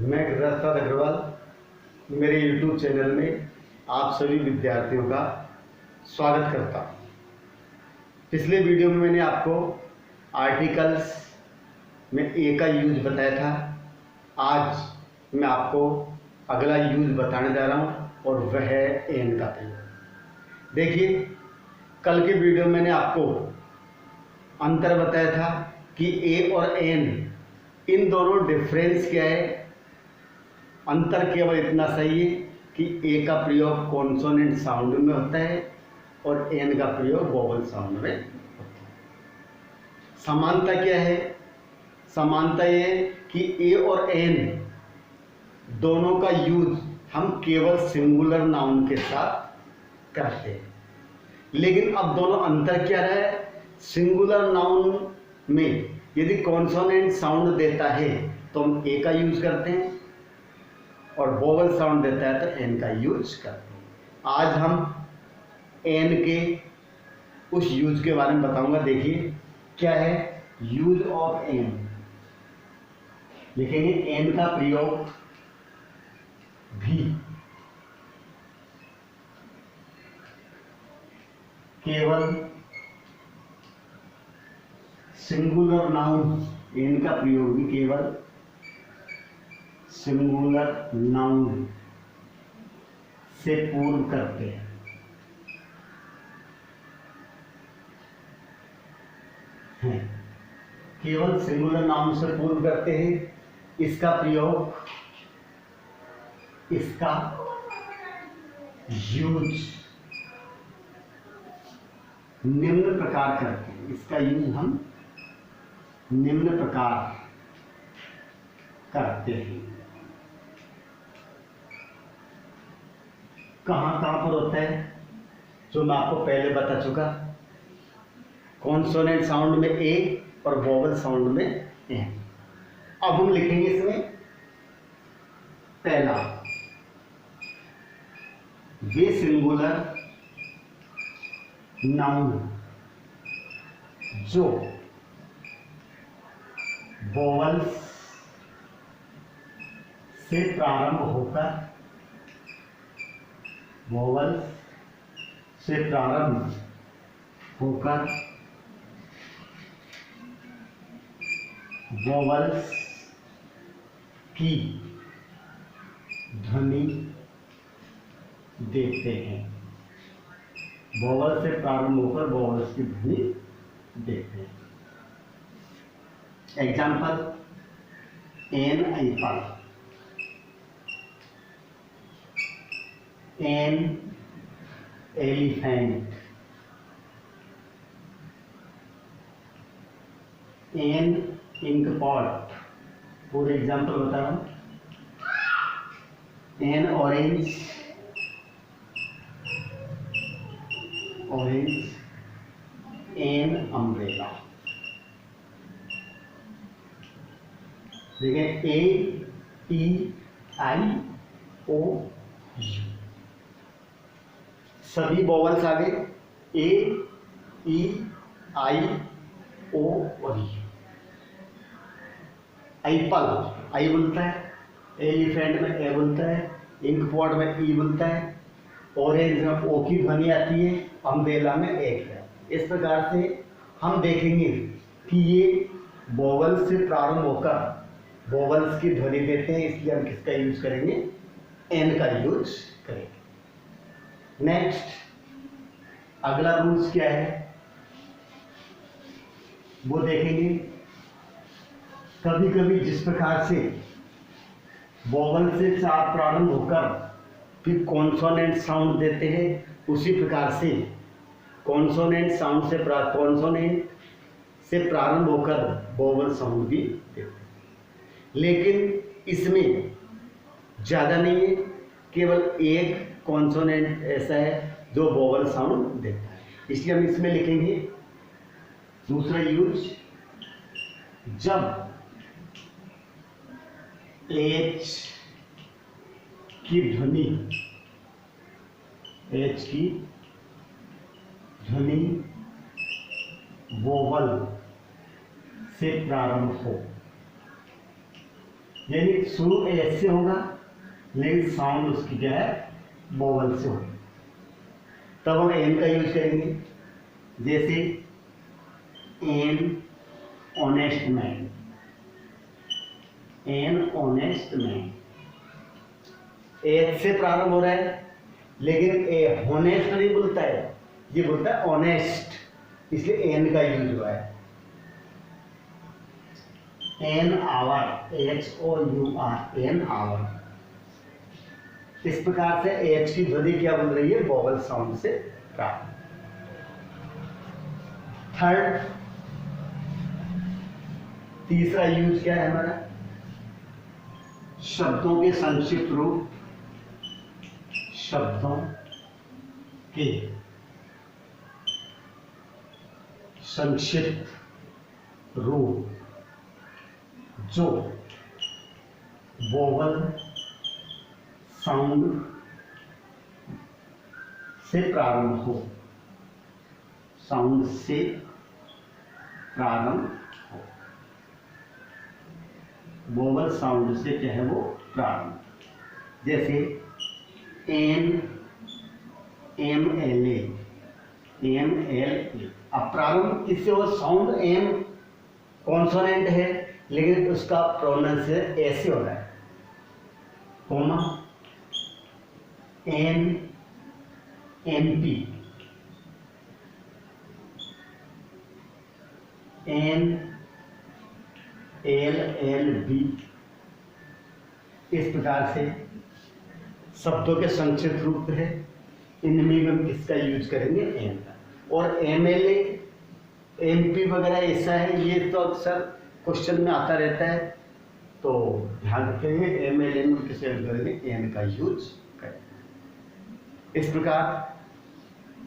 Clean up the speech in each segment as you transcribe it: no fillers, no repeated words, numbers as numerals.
मैं गिरिराज अग्रवाल मेरे YouTube channel में आप सभी विद्यार्थियों का स्वागत करता हूँ। पिछले वीडियो में मैंने आपको आर्टिकल्स में ए का यूज बताया था। आज मैं आपको अगला यूज बताने जा रहा हूँ और वह है एन का प्रयोग। देखिए, कल के वीडियो में मैंने आपको अंतर बताया था कि ए और एन इन दोनों डिफरेंस क्या है। अंतर केवल इतना सही है कि ए का प्रयोग कॉन्सोनेंट साउंड में होता है और एन का प्रयोग वोवल साउंड में होता है। समानता क्या है? समानता ये है कि ए और एन दोनों का यूज हम केवल सिंगुलर नाउन के साथ करते हैं, लेकिन अब दोनों अंतर क्या रहा है? सिंगुलर नाउन में यदि कॉन्सोनेंट साउंड देता है तो हम ए का यूज करते हैं और वोवल साउंड देता है तो एन का यूज करते हैं। आज हम एन के उस यूज के बारे में बताऊंगा। देखिए क्या है यूज ऑफ एन। लिखेंगे एन का प्रयोग भी केवल सिंगुलर नाउन, एन का प्रयोग भी केवल सिंगुलर नाउन से पूर्व करते हैं। केवल सिंगुलर नाउन से पूर्व करते हैं। इसका प्रयोग, इसका यूज निम्न प्रकार करते हैं। इसका यूज हम निम्न प्रकार करते हैं। कहां कहां पर होता है जो मैं आपको पहले बता चुका। कॉन्सोनेंट साउंड में ए और वोवल साउंड में एन। अब हम लिखेंगे इसमें पहला, वे सिंगुलर नाउन जो वोवल्स से प्रारंभ होकर, वोवल्स से प्रारंभ होकर वोवल्स की ध्वनि देते हैं। वोवल से प्रारंभ होकर वोवल्स की ध्वनि देते हैं। Example, an apple, an elephant, an ink pot. पूरे एग्जाम्पल बता रहा हूं। An orange, orange, an umbrella. देखिए A E I O you, सभी वोवल्स आ गए। ए ई आई ओ और यू। एप्पल आई बोलता है, एलिफेंट में ए बोलता है, इंक पॉट में ई बोलता है, ऑरेंज में ओ की ध्वनि आती है, अम्ब्रेला में एक है। इस प्रकार से हम देखेंगे कि ये वोवल से प्रारंभ होकर वोवल्स की ध्वनि देते हैं, इसलिए हम किसका यूज करेंगे? एन का यूज करेंगे। नेक्स्ट, अगला रूल्स क्या है वो देखेंगे। कभी कभी जिस प्रकार से वोवल से प्रारंभ होकर फिर कॉन्सोनेंट साउंड देते हैं, उसी प्रकार से कॉन्सोनेंट से प्रारंभ होकर वोवल साउंड भी देते हैं। लेकिन इसमें ज़्यादा नहीं है, केवल एक कॉन्सोनेंट ऐसा है जो वोवल साउंड देता है, इसलिए हम इसमें लिखेंगे दूसरा यूज, जब एच की ध्वनि, एच की ध्वनि वोवल से प्रारंभ हो, यानी शुरू एच से होगा लेकिन साउंड उसकी क्या है, वोवल से होगी। तब हम एन का यूज करेंगे, जैसे an honest man, an honest man, H से प्रारंभ हो रहा है लेकिन ए होनेस्ट नहीं बोलता है, ये बोलता है ऑनेस्ट, इसलिए एन का यूज हुआ है। An hour, H O U R, an hour. इस प्रकार से एच की ध्वनि क्या बन रही है, वोवल साउंड से प्राप्त। थर्ड, तीसरा यूज क्या है हमारा, शब्दों के संक्षिप्त रूप, शब्दों के संक्षिप्त रूप जो वोवल साउंड से प्रारंभ हो, साउंड से प्रारंभ हो, वोवल साउंड से क्या है वो प्रारंभ, जैसे an, M L A, M L A. अब प्रारंभ किससे हो, साउंड एम कॉन्सोनेंट है लेकिन उसका प्रोनाउंसिएशन ऐसे हो रहा है, comma an M P, an L L B. इस प्रकार से शब्दों के संक्षिप्त रूप है, इनमें हम किसका यूज करेंगे, एन का। और M L A, M P वगैरह ऐसा है, ये तो अक्सर क्वेश्चन में आता रहता है, तो ध्यान रखेंगे एम एल ए में किसे यूज करेंगे, एन का यूज करेंगे। इस प्रकार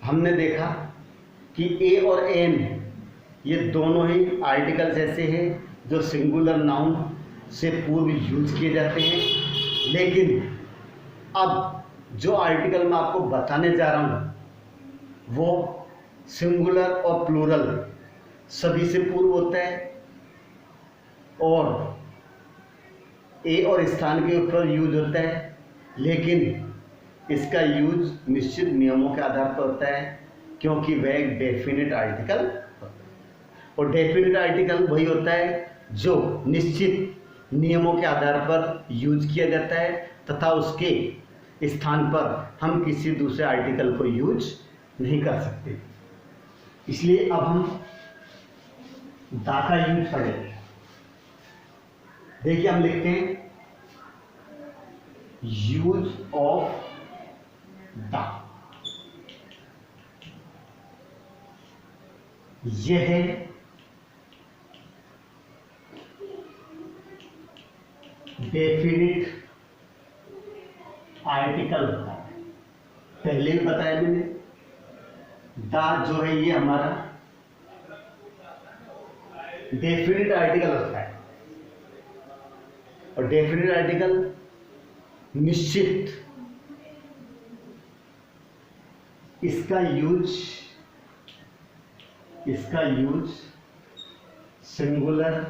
हमने देखा कि ए और एन ये दोनों ही आर्टिकल्स ऐसे हैं जो सिंगुलर नाउन से पूर्व यूज किए जाते हैं, लेकिन अब जो आर्टिकल मैं आपको बताने जा रहा हूँ वो सिंगुलर और प्लूरल सभी से पूर्व होता है, और ए और स्थान के ऊपर यूज होता है, लेकिन इसका यूज निश्चित नियमों के आधार पर होता है, क्योंकि वह एक डेफिनेट आर्टिकल होता है। और डेफिनेट आर्टिकल वही होता है जो निश्चित नियमों के आधार पर यूज किया जाता है तथा उसके स्थान पर हम किसी दूसरे आर्टिकल को यूज नहीं कर सकते। इसलिए अब हम दा का यूज करेंगे। देखिए हम लिखते हैं यूज ऑफ दा, यह है डेफिनिट आर्टिकल होता है। पहले ही बताया मैंने, दा जो है ये हमारा डेफिनिट आर्टिकल होता है, और डेफिनिट आर्टिकल निश्चित, इसका यूज सिंगुलर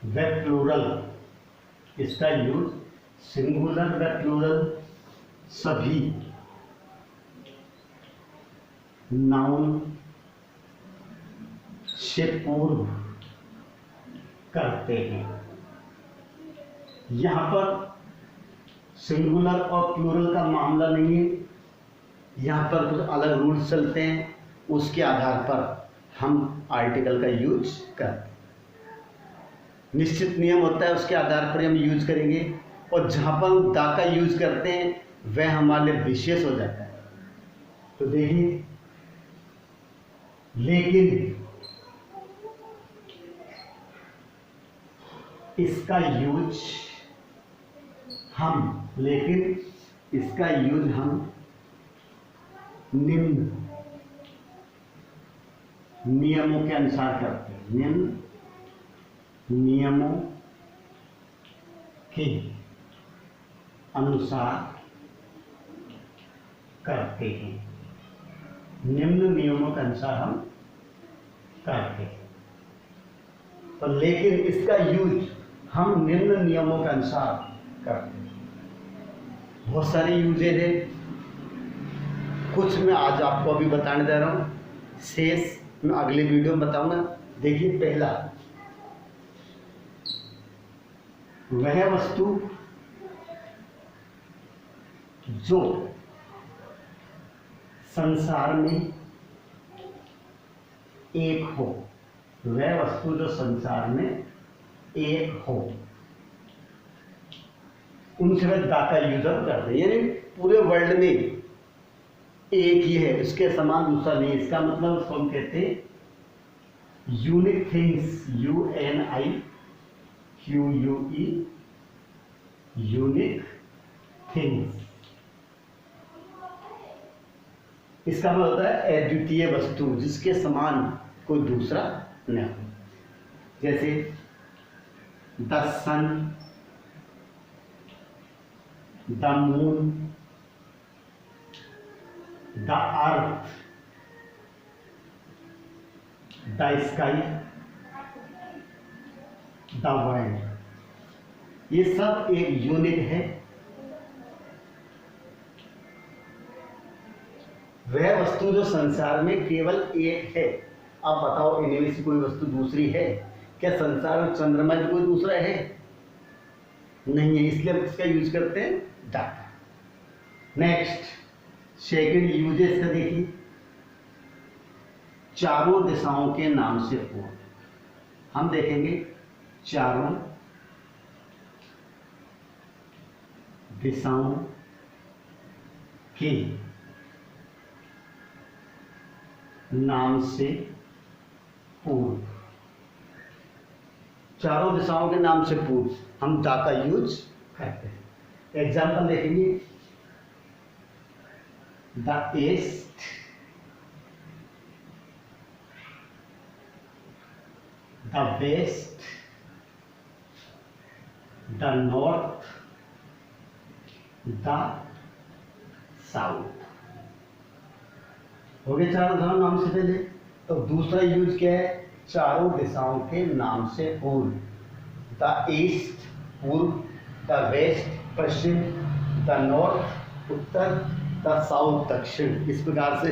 व प्लूरल, इसका यूज सिंगुलर व प्लूरल सभी नाउन से पूर्व करते हैं। यहां पर सिंगुलर और प्लूरल का मामला नहीं है, यहाँ पर कुछ अलग रूल्स चलते हैं, उसके आधार पर हम आर्टिकल का यूज करते हैं। निश्चित नियम होता है, उसके आधार पर हम यूज करेंगे, और जहाँ पर हम दा का यूज करते हैं वह हमारे लिए विशेष हो जाता है। तो देखिए, लेकिन इसका यूज हम निम्न नियमों के अनुसार करते हैं, निम्न नियमों के अनुसार करते हैं, निम्न नियमों के अनुसार हम करते हैं। और लेकिन इसका यूज हम निम्न नियमों के अनुसार करते हैं। बहुत सारे यूजेज है, कुछ मैं आज आपको अभी बताने दे रहा हूँ, शेष मैं अगले वीडियो में बताऊंगा। देखिए, पहला, वह वस्तु जो संसार में एक हो, वह वस्तु जो संसार में एक हो, उनसे वह दा का यूज करते हैं। यानी पूरे वर्ल्ड में एक ही है, उसके समान दूसरा नहीं। इसका मतलब उसको हम कहते हैं unique things, UNIQUE, unique things. इसका मतलब होता है अद्वितीय वस्तु, जिसके समान कोई दूसरा न हो। जैसे the sun, the moon, the earth, the sky, the world, ये सब एक यूनिट है। वह वस्तु जो संसार में केवल एक है। अब बताओ, इनमें से कोई वस्तु दूसरी है क्या? संसार में चंद्रमा में कोई दूसरा है? नहीं है, इसलिए हम इसका यूज करते हैं डाटा। नेक्स्ट, सेकंड यूजेस का देखिए, चारों दिशाओं के नाम से पूर्ण। हम देखेंगे चारों दिशाओं के नाम से पूर्ण। चारों दिशाओं के नाम से पूर्ण हम दा का यूज करते हैं। एग्जाम्पल देखेंगे, the east, the west, the north, the south. हो गए चारों दिशाओं नाम से पहले। तो दूसरा यूज क्या है? चारों दिशाओं के नाम से पूर्व। द ईस्ट पूर्व, द वेस्ट पश्चिम, द नॉर्थ उत्तर, द साउथ दक्षिण। इस प्रकार से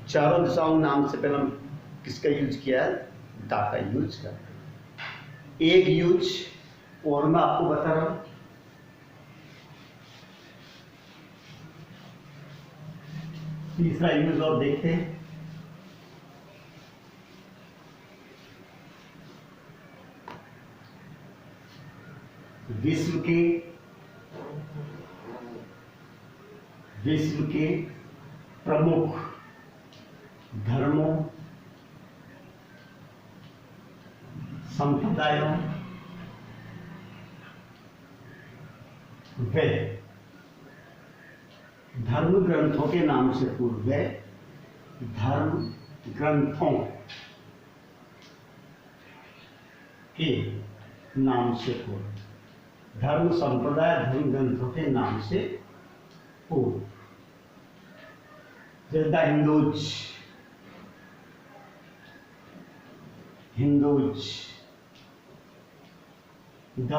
चारों दिशाओं नाम से पहले हम किसका यूज किया है? दा का यूज करते हैं। एक यूज और मैं आपको बता रहा हूं, तीसरा यूज और देखते हैं। विश्व के प्रमुख धर्मों, संप्रदायों व धर्म ग्रंथों के नाम से पूर्व है। धर्म ग्रंथों के नाम से पूर्व, धर्म संप्रदाय धर्म ग्रंथों के नाम से पूर्व। जैसे the Hindus, the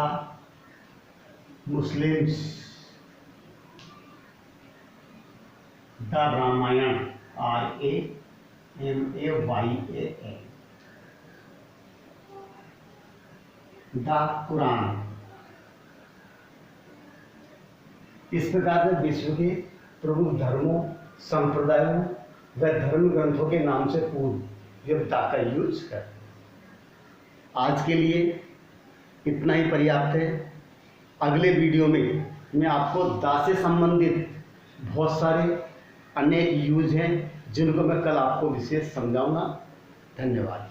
Muslims, the Ramayana, RAMAYAN, the Quran. इस प्रकार से विश्व के प्रमुख धर्मों, संप्रदायों व धर्म ग्रंथों के नाम से पूर्व ये दा का यूज करते। आज के लिए इतना ही पर्याप्त है। अगले वीडियो में मैं आपको दा से संबंधित बहुत सारे अनेक यूज हैं जिनको मैं कल आपको विशेष समझाऊंगा। धन्यवाद।